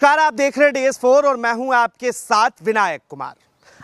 नमस्कार, आप देख रहे हैं DS4 और मैं हूं आपके साथ विनायक कुमार।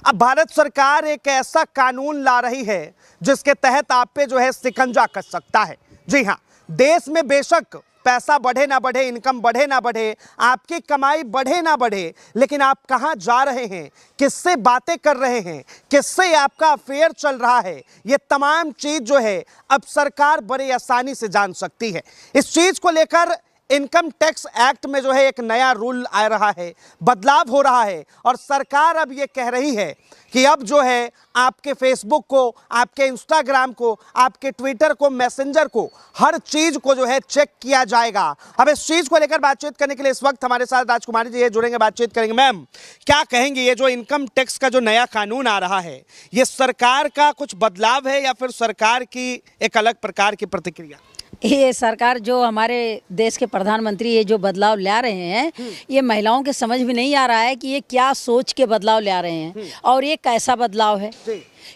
अब भारत सरकार एक ऐसा कानून ला रही है जिसके तहत आप पे जो है शिकंजा कस सकता है। जी हां, देश में बेशक पैसा बढ़े ना बढ़े, इनकम बढ़े ना बढ़े, आपकी कमाई बढ़े ना बढ़े, लेकिन आप कहां जा रहे हैं, किससे बातें कर रहे हैं, किससे आपका अफेयर चल रहा है, ये तमाम चीज जो है अब सरकार बड़ी आसानी से जान सकती है। इस चीज को लेकर इनकम टैक्स एक्ट में जो है एक नया रूल आ रहा है, बदलाव हो रहा है और सरकार अब ये कह रही है कि अब जो है आपके फेसबुक को, आपके इंस्टाग्राम को, आपके ट्विटर को, मैसेंजर को, हर चीज को जो है चेक किया जाएगा। अब इस चीज को लेकर बातचीत करने के लिए इस वक्त हमारे साथ राजकुमारी जी जुड़ेंगे, बातचीत करेंगे। मैम, क्या कहेंगे, ये जो इनकम टैक्स का जो नया कानून आ रहा है, ये सरकार का कुछ बदलाव है या फिर सरकार की एक अलग प्रकार की प्रतिक्रिया? ये सरकार जो हमारे देश के प्रधानमंत्री ये जो बदलाव ला रहे हैं, ये महिलाओं के समझ में नहीं आ रहा है कि ये क्या सोच के बदलाव ला रहे हैं और ये कैसा बदलाव है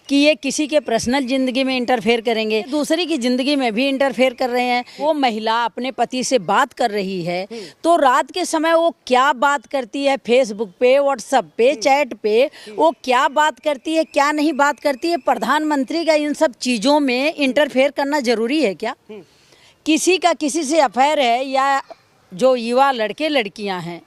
कि ये किसी के पर्सनल ज़िंदगी में इंटरफेयर करेंगे, दूसरे की ज़िंदगी में भी इंटरफेयर कर रहे हैं। वो महिला अपने पति से बात कर रही है तो रात के समय वो क्या बात करती है, फेसबुक पे, व्हाट्सएप पे, चैट पे, वो क्या बात करती है, क्या नहीं बात करती है, प्रधानमंत्री का इन सब चीज़ों में इंटरफेयर करना ज़रूरी है क्या? किसी का किसी से अफेयर है या जो युवा लड़के लड़कियां हैं,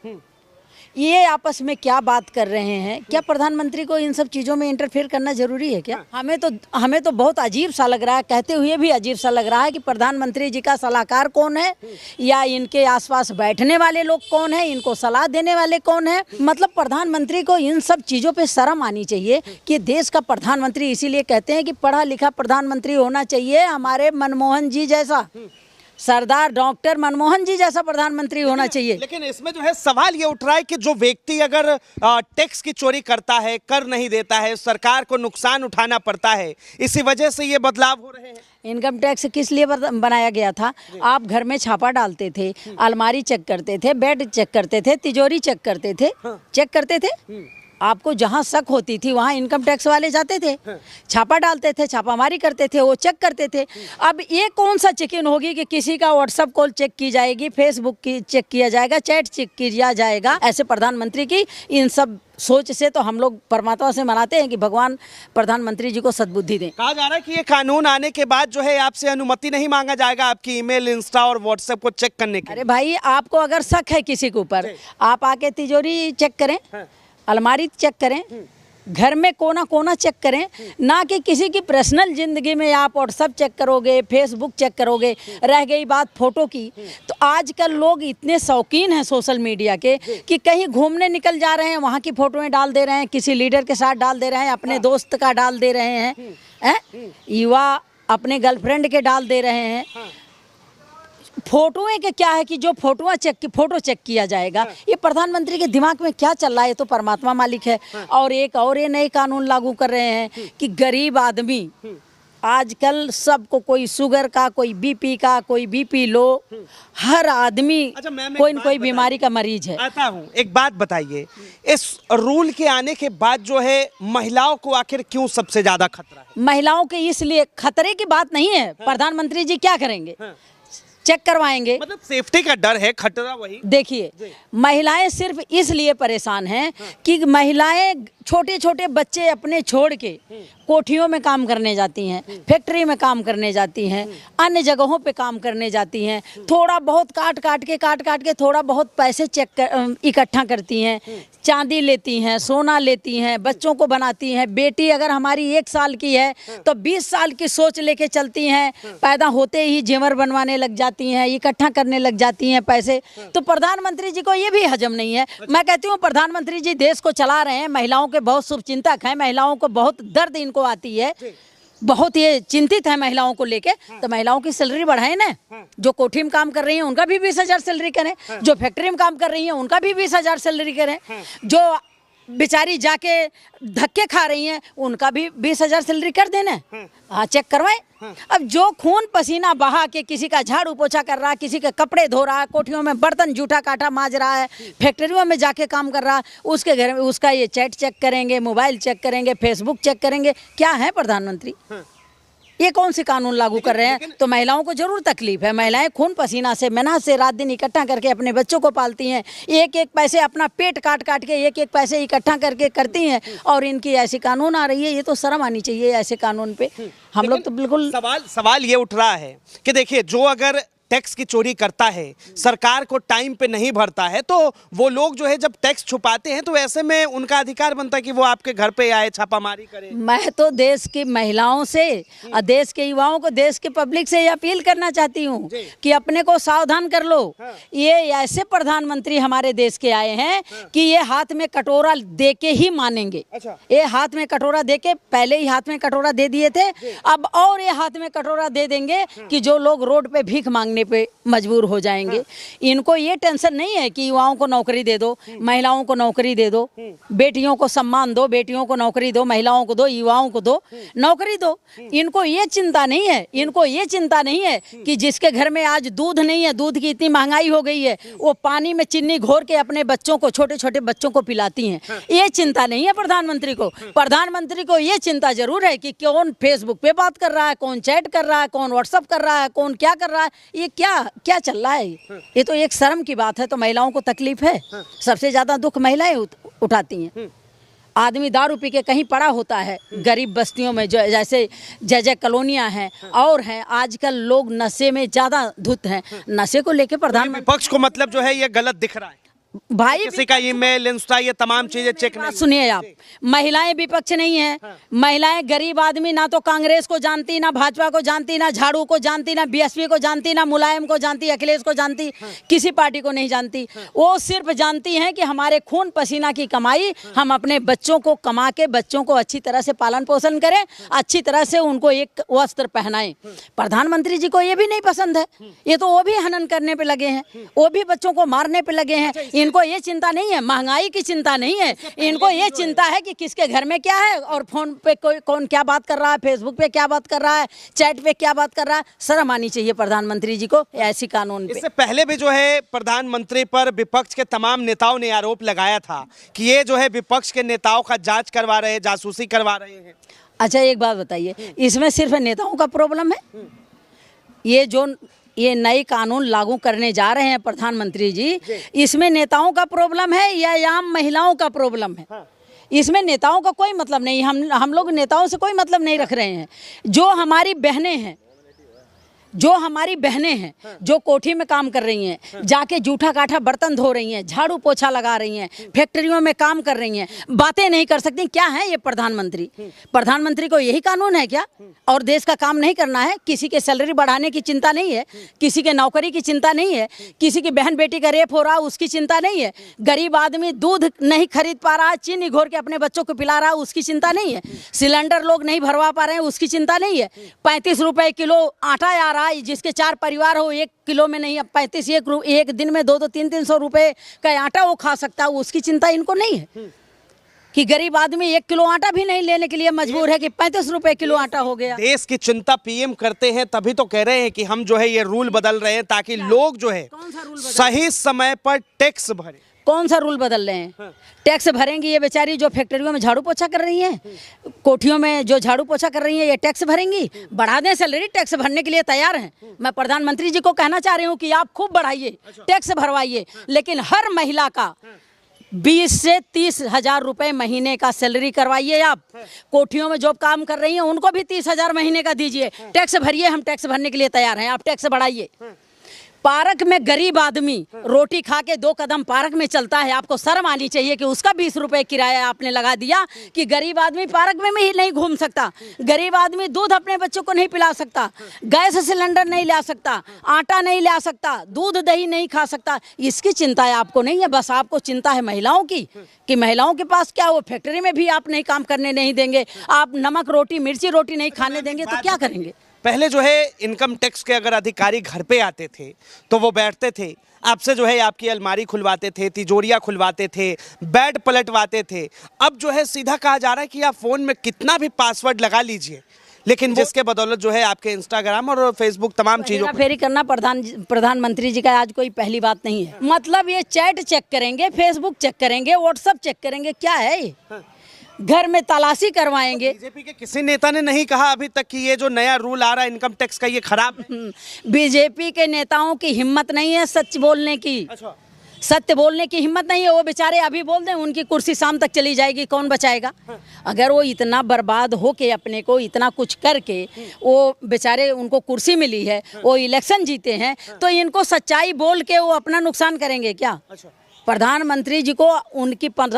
ये आपस में क्या बात कर रहे हैं, क्या प्रधानमंत्री को इन सब चीज़ों में इंटरफेयर करना जरूरी है क्या? हमें तो बहुत अजीब सा लग रहा है, कहते हुए भी अजीब सा लग रहा है कि प्रधानमंत्री जी का सलाहकार कौन है या इनके आसपास बैठने वाले लोग कौन है, इनको सलाह देने वाले कौन है। मतलब प्रधानमंत्री को इन सब चीज़ों पे शर्म आनी चाहिए कि देश का प्रधानमंत्री, इसीलिए कहते हैं कि पढ़ा लिखा प्रधानमंत्री होना चाहिए, हमारे मनमोहन जी जैसा, सरदार डॉक्टर मनमोहन जी जैसा प्रधानमंत्री होना चाहिए। लेकिन इसमें जो है सवाल ये उठ रहा है कि जो व्यक्ति अगर टैक्स की चोरी करता है, कर नहीं देता है, सरकार को नुकसान उठाना पड़ता है, इसी वजह से ये बदलाव हो रहे हैं। इनकम टैक्स किस लिए बनाया गया था? आप घर में छापा डालते थे, अलमारी चेक करते थे, बेड चेक करते थे, तिजोरी चेक करते थे, चेक करते थे। आपको जहाँ शक होती थी वहाँ इनकम टैक्स वाले जाते थे, छापा डालते थे, छापामारी करते थे, वो चेक करते थे। अब ये कौन सा चेकिंग होगी कि किसी का व्हाट्सएप कॉल चेक की जाएगी, फेसबुक की चेक किया जाएगा, चैट चेक किया जाएगा? ऐसे प्रधानमंत्री की इन सब सोच से तो हम लोग परमात्मा से मनाते हैं कि भगवान प्रधानमंत्री जी को सद्बुद्धि दें। कहा जा रहा है कि ये कानून आने के बाद जो है आपसे अनुमति नहीं मांगा जाएगा आपकी ईमेल, इंस्टा और व्हाट्सएप को चेक करने की। अरे भाई, आपको अगर शक है किसी के ऊपर, आप आके तिजोरी चेक करें, अलमारी चेक करें, घर में कोना कोना चेक करें, ना कि किसी की पर्सनल ज़िंदगी में आप व्हाट्सएप चेक करोगे, फेसबुक चेक करोगे। रह गई बात फ़ोटो की, तो आजकल लोग इतने शौकीन हैं सोशल मीडिया के कि कहीं घूमने निकल जा रहे हैं, वहाँ की फ़ोटोएं डाल दे रहे हैं, किसी लीडर के साथ डाल दे रहे हैं, अपने दोस्त का डाल दे रहे हैं, युवा अपने गर्लफ्रेंड के डाल दे रहे हैं। फोटोएं के क्या है कि जो फोटो चेक किया जाएगा। ये प्रधानमंत्री के दिमाग में क्या चल रहा है, ये तो परमात्मा मालिक है। और एक और ये नए कानून लागू कर रहे हैं कि गरीब आदमी, आजकल सबको, कोई शुगर का, कोई बीपी का, कोई बीपी लो, हर आदमी कोई न कोई बीमारी का मरीज है। आता हूँ, एक बात बताइए, इस रूल के आने के बाद जो है महिलाओं को आखिर क्यों सबसे ज्यादा खतरा है? महिलाओं के इसलिए खतरे की बात नहीं है, प्रधानमंत्री जी क्या करेंगे? चेक करवाएंगे, मतलब सेफ्टी का डर है, खतरा वही। देखिए, महिलाएं सिर्फ इसलिए परेशान हैं कि महिलाएं, छोटे छोटे बच्चे अपने छोड़ के कोठियों में काम करने जाती हैं, फैक्ट्री में काम करने जाती हैं, अन्य जगहों पे काम करने जाती हैं, थोड़ा बहुत काट काट के थोड़ा बहुत पैसे इकट्ठा करती हैं, चांदी लेती हैं, सोना लेती हैं, बच्चों को बनाती हैं। बेटी अगर हमारी 1 साल की है तो 20 साल की सोच लेके चलती हैं, पैदा होते ही जेवर बनवाने लग जाती हैं, इकट्ठा करने लग जाती हैं पैसे। तो प्रधानमंत्री जी को ये भी हजम नहीं है। मैं कहती हूँ प्रधानमंत्री जी देश को चला रहे हैं, महिलाओं के बहुत शुभचिंतक हैं, महिलाओं को बहुत दर्द इनको आती है, बहुत ये चिंतित है महिलाओं को लेके। तो महिलाओं की सैलरी बढ़ाएं ना, जो कोठी में काम कर रही हैं उनका भी 20,000 सैलरी करें, जो फैक्ट्री में काम कर रही हैं उनका भी 20,000 सैलरी करें, जो बेचारी जाके धक्के खा रही हैं उनका भी 20,000 सैलरी कर देना। हाँ, चेक करवाएं। अब जो खून पसीना बहा के किसी का झाड़ू पोछा कर रहा है, किसी के कपड़े धो रहा है, कोठियों में बर्तन जूठा काटा मांज रहा है, फैक्ट्रियों में जाके काम कर रहा है, उसके घर में उसका ये चैट चेक करेंगे, मोबाइल चेक करेंगे, फेसबुक चेक करेंगे। क्या है प्रधानमंत्री? ये कौन से कानून लागू कर रहे हैं? तो महिलाओं को जरूर तकलीफ है। महिलाएं खून पसीना से मेहनत से रात दिन इकट्ठा करके अपने बच्चों को पालती हैं, एक एक पैसे अपना पेट काट काट के एक एक पैसे इकट्ठा करके करती हैं, और इनकी ऐसी कानून आ रही है। ये तो शर्म आनी चाहिए ऐसे कानून पे। हम लोग तो बिल्कुल सवाल ये उठ रहा है कि देखिए, जो अगर टैक्स की चोरी करता है, सरकार को टाइम पे नहीं भरता है, तो वो लोग जो है जब टैक्स छुपाते हैं तो ऐसे में उनका अधिकार बनता है कि वो आपके घर पे आए, छापामारी करे। मैं तो देश की महिलाओं से और देश के युवाओं को, देश के पब्लिक से ये अपील करना चाहती हूँ कि अपने को सावधान कर लो। ये ऐसे प्रधानमंत्री हमारे देश के आए हैं कि ये हाथ में कटोरा दे के ही मानेंगे। ये हाथ में कटोरा दे के, पहले ही हाथ में कटोरा दे दिए थे, अब और ये हाथ में कटोरा दे देंगे कि जो लोग रोड पे भीख मांगने पे मजबूर हो जाएंगे। इनको ये टेंशन नहीं है कि युवाओं को नौकरी दे दो, महिलाओं को नौकरी दे दो, बेटियों को सम्मान दो, बेटियों को नौकरी दो, महिलाओं को दो, युवाओं को दो, नौकरी दो। इनको ये चिंता नहीं है, इनको ये चिंता नहीं है कि जिसके घर में आज दूध नहीं है, दूध की इतनी महंगाई हो गई है, वो पानी में चीनी घोर के अपने बच्चों को, छोटे छोटे बच्चों को पिलाती हैं। ये चिंता नहीं है प्रधानमंत्री को। प्रधानमंत्री को ये चिंता जरूर है कि कौन फेसबुक पे बात कर रहा है, कौन चैट कर रहा है, कौन व्हाट्सअप कर रहा है, कौन क्या कर रहा है, ये क्या क्या चल रहा है। ये तो एक शर्म की बात है। तो महिलाओं को तकलीफ है, सबसे ज्यादा दुख महिलाएं उठाती हैं। आदमी दारू पी के कहीं पड़ा होता है, गरीब बस्तियों में जो जैसे जय जय कॉलोनियां हैं और हैं, आजकल लोग नशे में ज्यादा धुत हैं। नशे को लेके प्रधानमंत्री विपक्ष को मतलब जो है ये गलत दिख रहा है। भाई किसी का ईमेल, इंस्टा, ये तमाम चीजें चेक नहीं। सुनिए आप, महिलाएं विपक्ष नहीं है। महिलाएं गरीब आदमी ना तो कांग्रेस को जानती, ना भाजपा को जानती, ना झाड़ू को जानती, ना बीएसपी को जानती, ना मुलायम को जानती, अखिलेश को जानती, किसी पार्टी को नहीं जानती। वो सिर्फ जानती हैं कि हमारे खून पसीना की कमाई, हम अपने बच्चों को कमा के बच्चों को अच्छी तरह से पालन पोषण करें, अच्छी तरह से उनको एक वस्त्र पहनाएं। प्रधानमंत्री जी को ये भी नहीं पसंद है। ये तो वो भी हनन करने पे लगे हैं, वो भी बच्चों को मारने पे लगे हैं। इनको ये चिंता नहीं है, महंगाई की चिंता नहीं है, इनको ये चिंता है कि किसके घर में क्या है और फोन पे कौन क्या बात कर रहा है, फेसबुक पे क्या बात कर रहा है, चैट पे क्या बात कर रहा है। शर्म आनी चाहिए प्रधानमंत्री जी को ऐसी कानून पे। इससे पहले भी जो है प्रधानमंत्री पर विपक्ष के तमाम नेताओं ने आरोप लगाया था कि ये जो है विपक्ष के नेताओं का जांच करवा रहे हैं, जासूसी करवा रहे हैं। अच्छा एक बात बताइए, इसमें सिर्फ नेताओं का प्रॉब्लम है? ये नए कानून लागू करने जा रहे हैं प्रधानमंत्री जी, इसमें नेताओं का प्रॉब्लम है या आम महिलाओं का प्रॉब्लम है? इसमें नेताओं का कोई मतलब नहीं। हम लोग नेताओं से कोई मतलब नहीं रख रहे हैं। जो हमारी बहनें हैं, जो कोठी में काम कर रही हैं, जाके जूठा काठा बर्तन धो रही हैं, झाड़ू पोछा लगा रही हैं, फैक्ट्रियों में काम कर रही हैं, बातें नहीं कर सकती, क्या है ये प्रधानमंत्री को यही कानून है क्या? और देश का काम नहीं करना है? किसी के सैलरी बढ़ाने की चिंता नहीं है, किसी के नौकरी की चिंता नहीं है, किसी की बहन बेटी का रेप हो रहा उसकी चिंता नहीं है, गरीब आदमी दूध नहीं खरीद पा रहा, चीनी घोर के अपने बच्चों को पिला रहा उसकी चिंता नहीं है, सिलेंडर लोग नहीं भरवा पा रहे हैं उसकी चिंता नहीं है, 35 रुपए किलो आटा आ रहा है, जिसके 4 परिवार हो 1 किलो में नहीं, 35 एक दिन में 200-300 रुपए का आटा वो खा सकता है, उसकी चिंता इनको नहीं है कि गरीब आदमी 1 किलो आटा भी नहीं लेने के लिए मजबूर है कि 35 रुपए किलो आटा हो गया। देश की चिंता पीएम करते हैं, तभी तो कह रहे हैं कि हम जो है ये रूल बदल रहे हैं ताकि लोग जो है सही समय पर टैक्स भरें। कौन सा रूल बदल रहे हैं? टैक्स भरेंगी ये बेचारी जो फैक्ट्रियों में झाड़ू पोछा कर रही हैं, कोठियों में जो झाड़ू पोछा कर रही हैं, ये टैक्स भरेंगी? बढ़ा दें सैलरी, टैक्स भरने के लिए तैयार हैं। मैं प्रधानमंत्री जी को कहना चाह रही हूँ कि आप खूब बढ़ाइए, टैक्स भरवाइए, लेकिन हर महिला का 20 से 30 हजार रुपए महीने का सैलरी करवाइए। आप कोठियों में जो काम कर रही हैं उनको भी 30 हजार महीने का दीजिए, टैक्स भरिए, हम टैक्स भरने के लिए तैयार हैं, आप टैक्स बढ़ाइए। पार्क में गरीब आदमी रोटी खा के 2 कदम पार्क में चलता है, आपको शर्म आनी चाहिए कि उसका 20 रुपए किराया आपने लगा दिया कि गरीब आदमी पार्क में ही नहीं घूम सकता, गरीब आदमी दूध अपने बच्चों को नहीं पिला सकता, गैस सिलेंडर नहीं ला सकता, आटा नहीं ला सकता, दूध दही नहीं खा सकता। इसकी चिंता है आपको नहीं है, बस आपको चिंता है महिलाओं की कि महिलाओं के पास क्या, वो फैक्ट्री में भी आप नहीं काम करने नहीं देंगे, आप नमक रोटी मिर्ची रोटी नहीं खाने देंगे तो क्या करेंगे? पहले जो है इनकम टैक्स के अगर अधिकारी घर पे आते थे तो वो बैठते थे, आपसे जो है आपकी अलमारी खुलवाते थे, तिजोरियां खुलवाते थे, बेड पलटवाते थे। अब जो है सीधा कहा जा रहा है कि आप फोन में कितना भी पासवर्ड लगा लीजिए, लेकिन जिसके बदौलत जो है आपके इंस्टाग्राम और फेसबुक तमाम चीजों फेरी करना प्रधानमंत्री जी का आज कोई पहली बात नहीं है। मतलब ये चैट चेक करेंगे, फेसबुक चेक करेंगे, व्हाट्सएप चेक करेंगे, क्या है ये? घर में तलाशी करवाएंगे। बीजेपी के किसी नेता ने नहीं कहा अभी तक कि ये जो नया रूल आ रहा है इनकम टैक्स का ये खराब है? बीजेपी के नेताओं की हिम्मत नहीं है सच बोलने की। अच्छा, सत्य बोलने की हिम्मत नहीं है। वो बेचारे अभी बोल दें उनकी कुर्सी शाम तक चली जाएगी, कौन बचाएगा? अगर वो इतना बर्बाद हो के अपने को इतना कुछ करके वो बेचारे उनको कुर्सी मिली है, वो इलेक्शन जीते हैं, तो इनको सच्चाई बोल के वो अपना नुकसान करेंगे क्या? अच्छा। प्रधानमंत्री जी को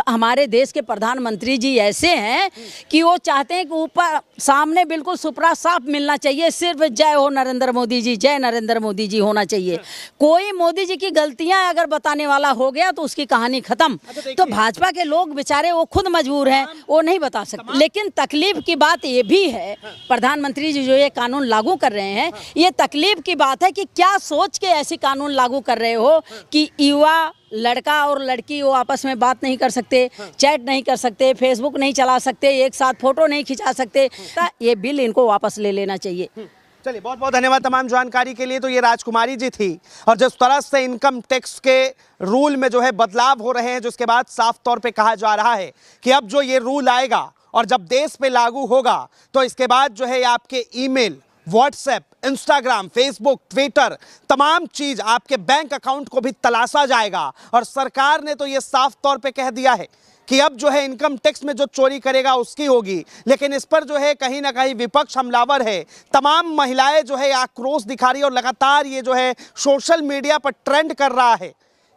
हमारे देश के प्रधानमंत्री जी ऐसे हैं कि वो चाहते हैं कि ऊपर सामने बिल्कुल सुपरा साफ मिलना चाहिए, सिर्फ जय हो नरेंद्र मोदी जी, जय नरेंद्र मोदी जी होना चाहिए। कोई मोदी जी की गलतियां अगर बताने वाला हो गया तो उसकी कहानी खत्म। तो भाजपा के लोग बेचारे वो खुद मजबूर हैं, वो नहीं बता सकते। लेकिन तकलीफ की बात ये भी है, प्रधानमंत्री जी जो ये कानून लागू कर रहे हैं, ये तकलीफ की बात है कि क्या सोच के ऐसी कानून लागू कर रहे हो कि युवा लड़का और लड़की वो आपस में बात नहीं कर सकते, चैट नहीं कर सकते, फेसबुक नहीं चला सकते, एक साथ फोटो नहीं खिंचा सकते। तो ये बिल इनको वापस ले लेना चाहिए। चलिए, बहुत बहुत धन्यवाद तमाम जानकारी के लिए। तो ये राजकुमारी जी थी, और जिस तरह से इनकम टैक्स के रूल में जो है बदलाव हो रहे हैं, जिसके बाद साफ तौर पे कहा जा रहा है कि अब जो ये रूल आएगा और जब देश पे लागू होगा तो इसके बाद जो है आपके email, WhatsApp, Instagram, Facebook, Twitter, तमाम चीज आपके बैंक अकाउंट को भी तलाशा जाएगा। और सरकार ने तो ये साफ तौर पे कह दिया है कि अब जो है इनकम टैक्स में जो चोरी करेगा उसकी होगी। लेकिन इस पर जो है कहीं ना कहीं विपक्ष हमलावर है, तमाम महिलाएं जो है आक्रोश दिखा रही है, और लगातार ये जो है सोशल मीडिया पर ट्रेंड कर रहा है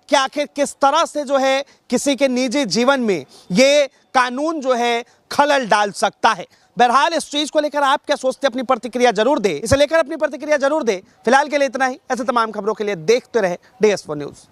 कि आखिर किस तरह से जो है किसी के निजी जीवन में ये कानून जो है खलल डाल सकता है। बहरहाल इस चीज को लेकर आप क्या सोचते हैं, अपनी प्रतिक्रिया जरूर दे, इसे लेकर अपनी प्रतिक्रिया जरूर दे। फिलहाल के लिए इतना ही। ऐसे तमाम खबरों के लिए देखते रहे DS4 न्यूज।